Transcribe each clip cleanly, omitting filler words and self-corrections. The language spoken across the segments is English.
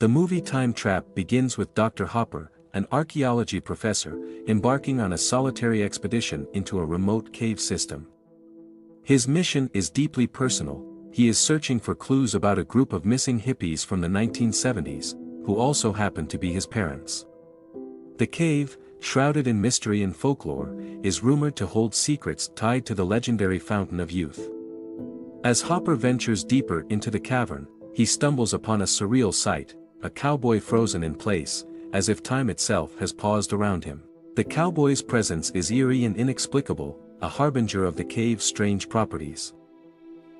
The movie Time Trap begins with Dr. Hopper, an archaeology professor, embarking on a solitary expedition into a remote cave system. His mission is deeply personal. He is searching for clues about a group of missing hippies from the 1970s, who also happen to be his parents. The cave, shrouded in mystery and folklore, is rumored to hold secrets tied to the legendary Fountain of Youth. As Hopper ventures deeper into the cavern, he stumbles upon a surreal sight, a cowboy frozen in place, as if time itself has paused around him. The cowboy's presence is eerie and inexplicable, a harbinger of the cave's strange properties.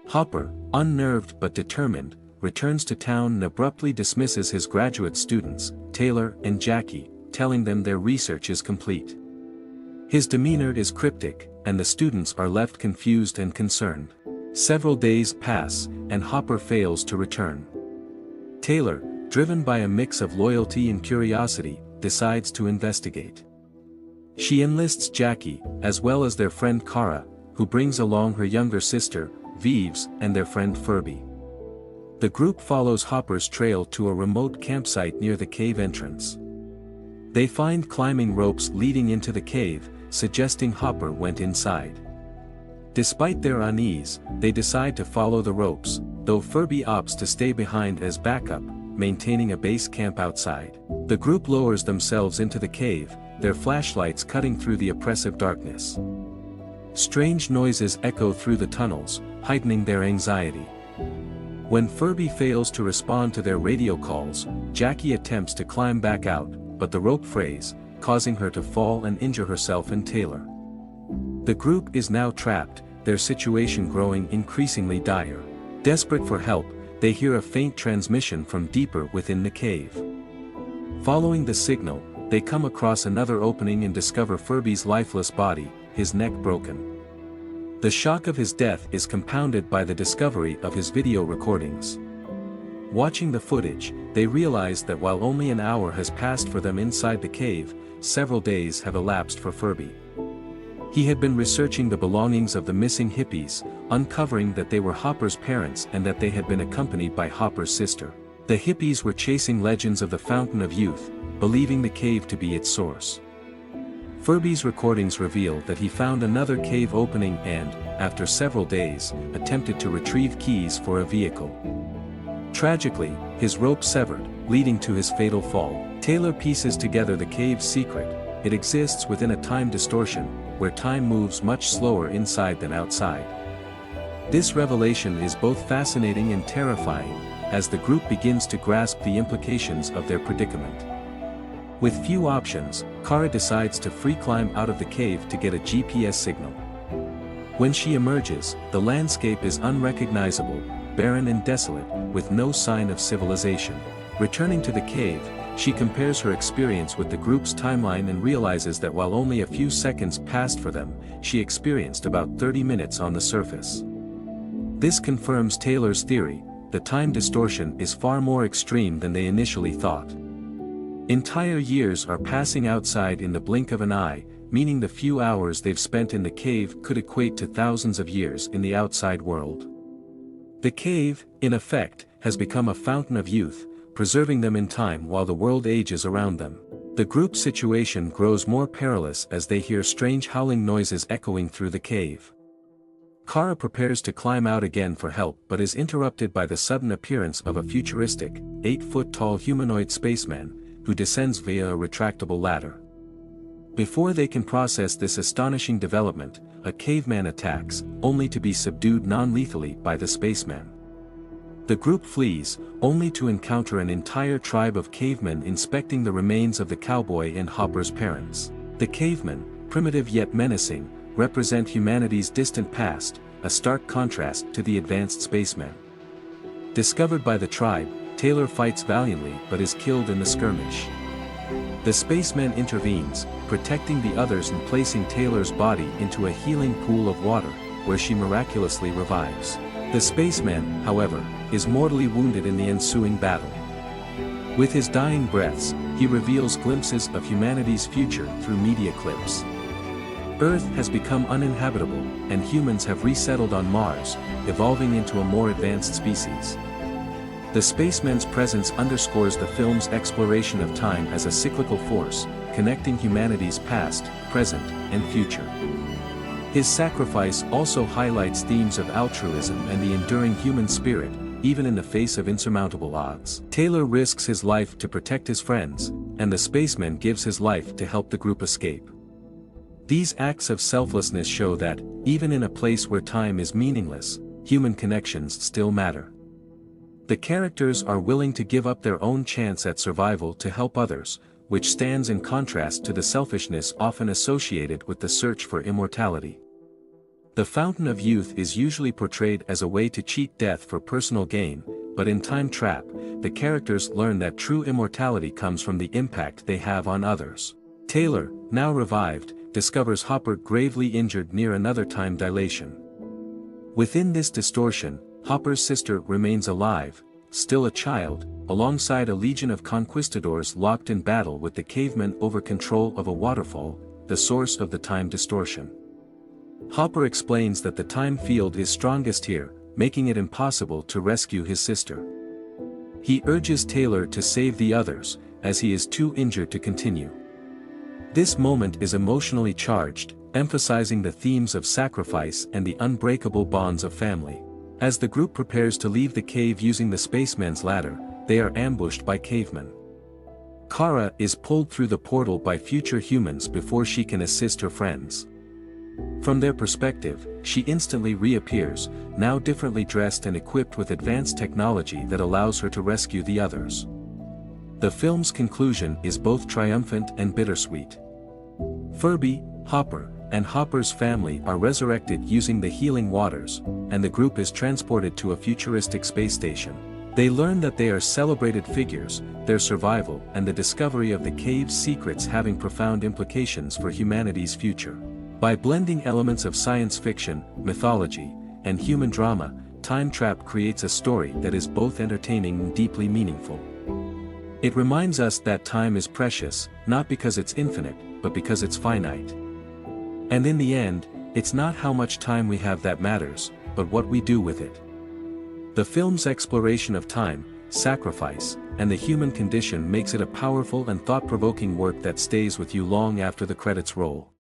Hopper, unnerved but determined, returns to town and abruptly dismisses his graduate students, Taylor and Jackie, telling them their research is complete. His demeanor is cryptic, and the students are left confused and concerned. Several days pass, and Hopper fails to return. Taylor, driven by a mix of loyalty and curiosity, decides to investigate. She enlists Jackie, as well as their friend Kara, who brings along her younger sister, Vives, and their friend Furby. The group follows Hopper's trail to a remote campsite near the cave entrance. They find climbing ropes leading into the cave, suggesting Hopper went inside. Despite their unease, they decide to follow the ropes, though Furby opts to stay behind as backup, maintaining a base camp outside. The group lowers themselves into the cave, their flashlights cutting through the oppressive darkness. Strange noises echo through the tunnels, heightening their anxiety. When Furby fails to respond to their radio calls, Jackie attempts to climb back out, but the rope frays, causing her to fall and injure herself and Taylor. The group is now trapped, their situation growing increasingly dire. Desperate for help, they hear a faint transmission from deeper within the cave. Following the signal, they come across another opening and discover Furby's lifeless body, his neck broken. The shock of his death is compounded by the discovery of his video recordings. Watching the footage, they realize that while only an hour has passed for them inside the cave, several days have elapsed for Furby. He had been researching the belongings of the missing hippies, uncovering that they were Hopper's parents and that they had been accompanied by Hopper's sister. The hippies were chasing legends of the Fountain of Youth, believing the cave to be its source. Furby's recordings reveal that he found another cave opening and, after several days, attempted to retrieve keys for a vehicle. Tragically, his rope severed, leading to his fatal fall. Taylor pieces together the cave's secret. It exists within a time distortion, where time moves much slower inside than outside. This revelation is both fascinating and terrifying, as the group begins to grasp the implications of their predicament. With few options, Kara decides to free climb out of the cave to get a GPS signal. When she emerges, the landscape is unrecognizable, barren and desolate, with no sign of civilization. Returning to the cave, she compares her experience with the group's timeline and realizes that while only a few seconds passed for them, she experienced about 30 minutes on the surface. This confirms Taylor's theory: the time distortion is far more extreme than they initially thought. Entire years are passing outside in the blink of an eye, meaning the few hours they've spent in the cave could equate to thousands of years in the outside world. The cave, in effect, has become a fountain of youth, preserving them in time while the world ages around them. The group's situation grows more perilous as they hear strange howling noises echoing through the cave. Kara prepares to climb out again for help but is interrupted by the sudden appearance of a futuristic, 8-foot-tall humanoid spaceman, who descends via a retractable ladder. Before they can process this astonishing development, a caveman attacks, only to be subdued non-lethally by the spaceman. The group flees, only to encounter an entire tribe of cavemen inspecting the remains of the cowboy and Hopper's parents. The cavemen, primitive yet menacing, represent humanity's distant past, a stark contrast to the advanced spacemen. Discovered by the tribe, Taylor fights valiantly but is killed in the skirmish. The spaceman intervenes, protecting the others and placing Taylor's body into a healing pool of water, where she miraculously revives. The spaceman, however, is mortally wounded in the ensuing battle. With his dying breaths, he reveals glimpses of humanity's future through media clips. Earth has become uninhabitable, and humans have resettled on Mars, evolving into a more advanced species. The spaceman's presence underscores the film's exploration of time as a cyclical force, connecting humanity's past, present, and future. His sacrifice also highlights themes of altruism and the enduring human spirit, even in the face of insurmountable odds. Taylor risks his life to protect his friends, and the spaceman gives his life to help the group escape. These acts of selflessness show that, even in a place where time is meaningless, human connections still matter. The characters are willing to give up their own chance at survival to help others, which stands in contrast to the selfishness often associated with the search for immortality. The Fountain of Youth is usually portrayed as a way to cheat death for personal gain, but in Time Trap, the characters learn that true immortality comes from the impact they have on others. Taylor, now revived, discovers Hopper gravely injured near another time dilation. Within this distortion, Hopper's sister remains alive, still a child, alongside a legion of conquistadors locked in battle with the cavemen over control of a waterfall, the source of the time distortion. Hopper explains that the time field is strongest here, making it impossible to rescue his sister. He urges Taylor to save the others, as he is too injured to continue. This moment is emotionally charged, emphasizing the themes of sacrifice and the unbreakable bonds of family. As the group prepares to leave the cave using the spaceman's ladder, they are ambushed by cavemen. Kara is pulled through the portal by future humans before she can assist her friends. From their perspective, she instantly reappears, now differently dressed and equipped with advanced technology that allows her to rescue the others. The film's conclusion is both triumphant and bittersweet. Furby, Hopper, and Hopper's family are resurrected using the healing waters, and the group is transported to a futuristic space station. They learn that they are celebrated figures, their survival and the discovery of the cave's secrets having profound implications for humanity's future. By blending elements of science fiction, mythology, and human drama, Time Trap creates a story that is both entertaining and deeply meaningful. It reminds us that time is precious, not because it's infinite, but because it's finite. And in the end, it's not how much time we have that matters, but what we do with it. The film's exploration of time, sacrifice, and the human condition makes it a powerful and thought-provoking work that stays with you long after the credits roll.